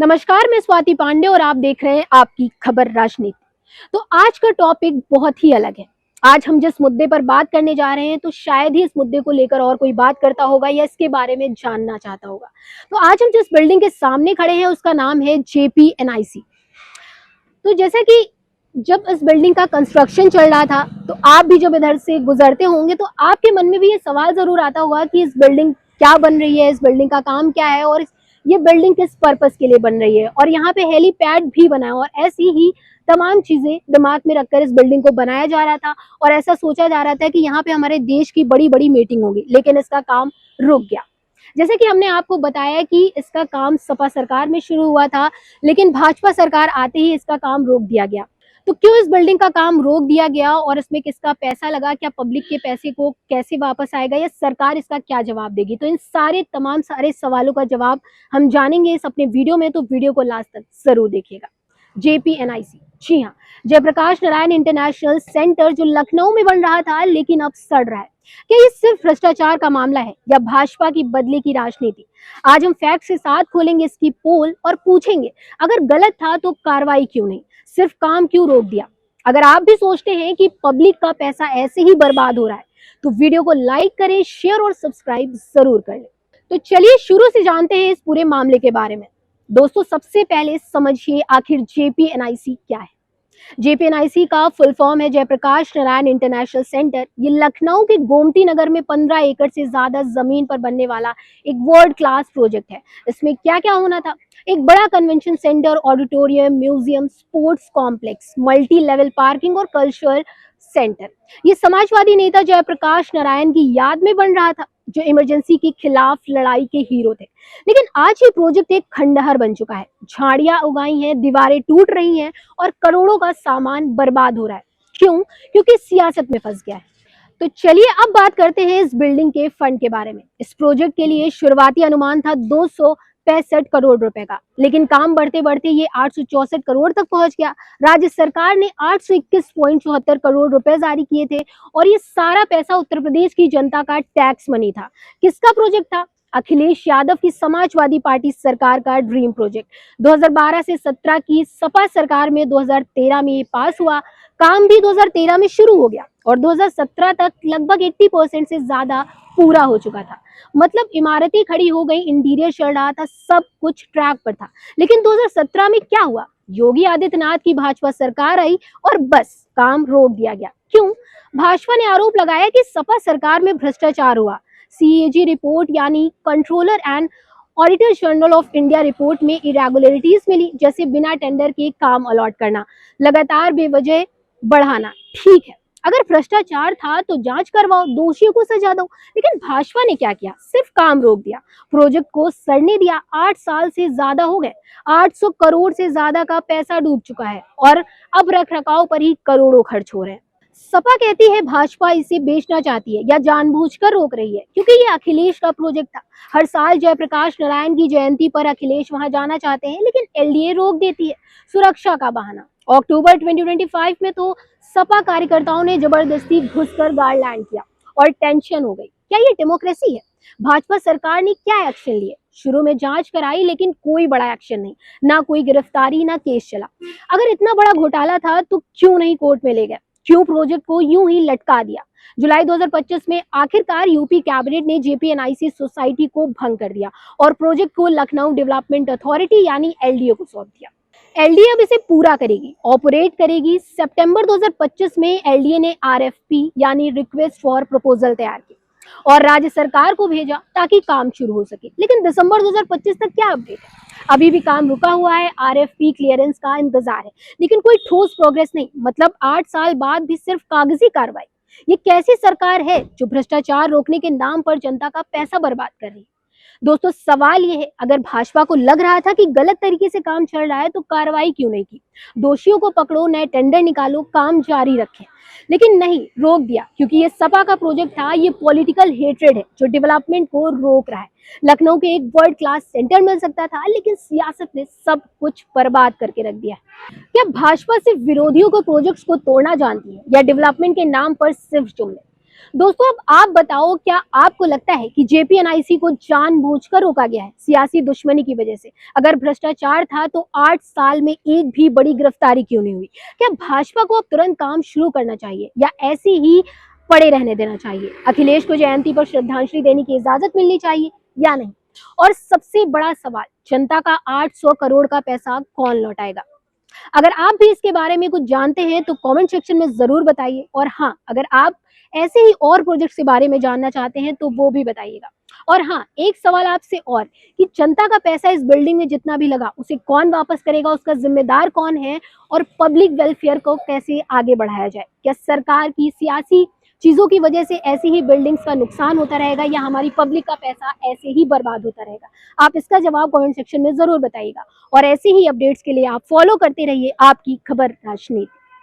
नमस्कार, मैं स्वाति पांडे और आप देख रहे हैं आपकी खबर राजनीति। तो आज का टॉपिक बहुत ही अलग है। आज हम जिस मुद्दे पर बात करने जा रहे हैं तो शायद ही इस मुद्दे को लेकर और कोई बात करता होगा या इसके बारे में जानना चाहता होगा। तो आज हम जिस बिल्डिंग के सामने खड़े हैं उसका नाम है JPNIC। तो जैसा कि जब इस बिल्डिंग का कंस्ट्रक्शन चल रहा था तो आप भी जब इधर से गुजरते होंगे तो आपके मन में भी ये सवाल जरूर आता होगा कि इस बिल्डिंग क्या बन रही है, इस बिल्डिंग का काम क्या है और ये बिल्डिंग किस पर्पस के लिए बन रही है। और यहाँ पे हेलीपैड भी बना है और ऐसी ही तमाम चीजें दिमाग में रखकर इस बिल्डिंग को बनाया जा रहा था और ऐसा सोचा जा रहा था कि यहाँ पे हमारे देश की बड़ी बड़ी मीटिंग होगी, लेकिन इसका काम रुक गया। जैसे कि हमने आपको बताया कि इसका काम सपा सरकार में शुरू हुआ था, लेकिन भाजपा सरकार आते ही इसका काम रोक दिया गया। तो क्यों इस बिल्डिंग का काम रोक दिया गया और इसमें किसका पैसा लगा, क्या पब्लिक के पैसे को कैसे वापस आएगा या सरकार इसका क्या जवाब देगी, तो इन तमाम सारे सवालों का जवाब हम जानेंगे इस अपने वीडियो में। तो वीडियो को लास्ट तक जरूर देखिएगा। JPNIC, जी हाँ, जयप्रकाश नारायण इंटरनेशनल सेंटर, जो लखनऊ में बन रहा था लेकिन अब सड़ रहा है। क्या ये सिर्फ भ्रष्टाचार का मामला है या भाजपा की बदले की राजनीति? आज हम फैक्ट्स के साथ खोलेंगे इसकी पोल और पूछेंगे अगर गलत था तो कार्रवाई क्यों नहीं, सिर्फ काम क्यों रोक दिया। अगर आप भी सोचते हैं कि पब्लिक का पैसा ऐसे ही बर्बाद हो रहा है तो वीडियो को लाइक करें, शेयर और सब्सक्राइब जरूर कर लें। तो चलिए शुरू से जानते हैं इस पूरे मामले के बारे में। दोस्तों, सबसे पहले समझिए आखिर JPNIC क्या है। JPNIC का फुल फॉर्म है जयप्रकाश नारायण इंटरनेशनल सेंटर। ये लखनऊ के गोमती नगर में 15 एकड़ से ज्यादा जमीन पर बनने वाला एक वर्ल्ड क्लास प्रोजेक्ट है। इसमें क्या क्या होना था? एक बड़ा convention centre, auditorium, museum, sports complex, multi level parking और कल्चरल सेंटर। ये समाजवादी नेता जयप्रकाश नारायण की याद में बन रहा था, जो इमरजेंसी के खिलाफ लड़ाई के हीरो थे। लेकिन आज ये प्रोजेक्ट एक खंडहर बन चुका है। झाड़ियां उगाई हैं, दीवारें टूट रही हैं और करोड़ों का सामान बर्बाद हो रहा है। क्यों? क्योंकि सियासत में फंस गया है। तो चलिए अब बात करते हैं इस बिल्डिंग के फंड के बारे में। इस प्रोजेक्ट के लिए शुरुआती अनुमान था 265 करोड़ रुपए का, लेकिन काम बढ़ते बढ़ते ये 864 करोड़ तक पहुंच गया। राज्य सरकार ने 821.74 करोड़ रुपए जारी किए थे और ये सारा पैसा उत्तर प्रदेश की जनता का टैक्स मनी था। किसका प्रोजेक्ट था? अखिलेश यादव की समाजवादी पार्टी सरकार का ड्रीम प्रोजेक्ट। 2012 से 17 की सपा सरकार में 2013 में ये पास हुआ। काम भी 2013 में शुरू हो गया और 2017 तक लगभग 80% से ज्यादा पूरा हो चुका था। मतलब इमारतें खड़ी हो गई, इंटीरियर चल रहा था, सब कुछ ट्रैक पर था। लेकिन 2017 में क्या हुआ? योगी आदित्यनाथ की भाजपा सरकार आई और बस काम रोक दिया गया। क्यों? भाजपा ने आरोप लगाया कि सपा सरकार में भ्रष्टाचार हुआ। CAG रिपोर्ट यानी controller and auditor general of India report में इरेगुलरिटीज मिली, जैसे बिना टेंडर के काम अलॉट करना, लगातार बेवजह बढ़ाना। ठीक है, अगर भ्रष्टाचार था तो जांच करवाओ, दोषियों को सजा दो। लेकिन भाजपा ने क्या किया? सिर्फ काम रोक दिया, प्रोजेक्ट को सड़ने दिया। 8 साल से ज्यादा हो गए, 800 करोड़ से ज्यादा का पैसा डूब चुका है और अब रख रखाव पर ही करोड़ों खर्च हो रहे हैं। सपा कहती है भाजपा इसे बेचना चाहती है या जानबूझकर रोक रही है, क्योंकि ये अखिलेश का प्रोजेक्ट था। हर साल जयप्रकाश नारायण की जयंती पर अखिलेश वहां जाना चाहते हैं, लेकिन LDA रोक देती है, सुरक्षा का बहाना। अक्टूबर 2025 में तो सपा कार्यकर्ताओं ने जबरदस्ती घुसकर गार्डलैंड किया और टेंशन हो गई। क्या ये डेमोक्रेसी है? भाजपा सरकार ने क्या एक्शन लिए? शुरू में जांच कराई लेकिन कोई बड़ा एक्शन नहीं, ना कोई गिरफ्तारी, ना केस चला। अगर इतना बड़ा घोटाला था तो क्यों नहीं कोर्ट में ले गए? क्यों प्रोजेक्ट को यूं ही लटका दिया? जुलाई 2025 में आखिरकार यूपी कैबिनेट ने JPNIC सोसाइटी को भंग कर दिया और प्रोजेक्ट को लखनऊ डेवलपमेंट अथॉरिटी यानी LDA को सौंप दिया। LDA अब इसे पूरा करेगी, ऑपरेट करेगी। सितंबर 2025 में LDA ने RFP यानी रिक्वेस्ट फॉर प्रपोजल तैयार की और राज्य सरकार को भेजा ताकि काम शुरू हो सके। लेकिन दिसंबर 2025 तक क्या अपडेट है? अभी भी काम रुका हुआ है, RFP क्लियरेंस का इंतजार है, लेकिन कोई ठोस प्रोग्रेस नहीं। मतलब 8 साल बाद भी सिर्फ कागजी कार्रवाई। ये कैसी सरकार है जो भ्रष्टाचार रोकने के नाम पर जनता का पैसा बर्बाद कर रही है? दोस्तों, सवाल ये है, अगर भाजपा को लग रहा था कि गलत तरीके से काम चल रहा है तो कार्रवाई क्यों नहीं की? दोषियों को पकड़ो, नए टेंडर निकालो, काम जारी रखें। लेकिन नहीं, रोक दिया क्योंकि ये सपा का प्रोजेक्ट था। ये पॉलिटिकल हेट्रेड है जो डेवलपमेंट को रोक रहा है। लखनऊ के एक वर्ल्ड क्लास सेंटर मिल सकता था, लेकिन सियासत ने सब कुछ बर्बाद करके रख दिया। क्या भाजपा सिर्फ विरोधियों को प्रोजेक्ट्स को तोड़ना जानती है या डेवलपमेंट के नाम पर सिर्फ जुमले? दोस्तों अब आप बताओ, क्या आपको लगता है कि जेपीएनआईसी को जानबूझकर रोका गया है सियासी दुश्मनी की वजह से? अगर भ्रष्टाचार था तो 8 साल में एक भी बड़ी गिरफ्तारी क्यों नहीं हुई? क्या भाजपा को अब तुरंत काम शुरू करना चाहिए या ऐसी ही पड़े रहने देना चाहिए? अखिलेश को जयंती पर श्रद्धांजलि देने की इजाजत मिलनी चाहिए या नहीं? और सबसे बड़ा सवाल, जनता का 800 करोड़ का पैसा कौन लौटाएगा? अगर आप भी इसके बारे में कुछ जानते हैं तो कमेंट सेक्शन में जरूर बताइए। और हाँ, अगर आप ऐसे ही और प्रोजेक्ट्स के बारे में जानना चाहते हैं तो वो भी बताइएगा। और हाँ, एक सवाल आपसे और, कि जनता का पैसा इस बिल्डिंग में जितना भी लगा उसे कौन वापस करेगा, उसका जिम्मेदार कौन है, और पब्लिक वेलफेयर को कैसे आगे बढ़ाया जाए? क्या सरकार की सियासी चीजों की वजह से ऐसी ही बिल्डिंग्स का नुकसान होता रहेगा या हमारी पब्लिक का पैसा ऐसे ही बर्बाद होता रहेगा? आप इसका जवाब कमेंट सेक्शन में जरूर बताइएगा। और ऐसे ही अपडेट्स के लिए आप फॉलो करते रहिए आपकी खबर राजनीति।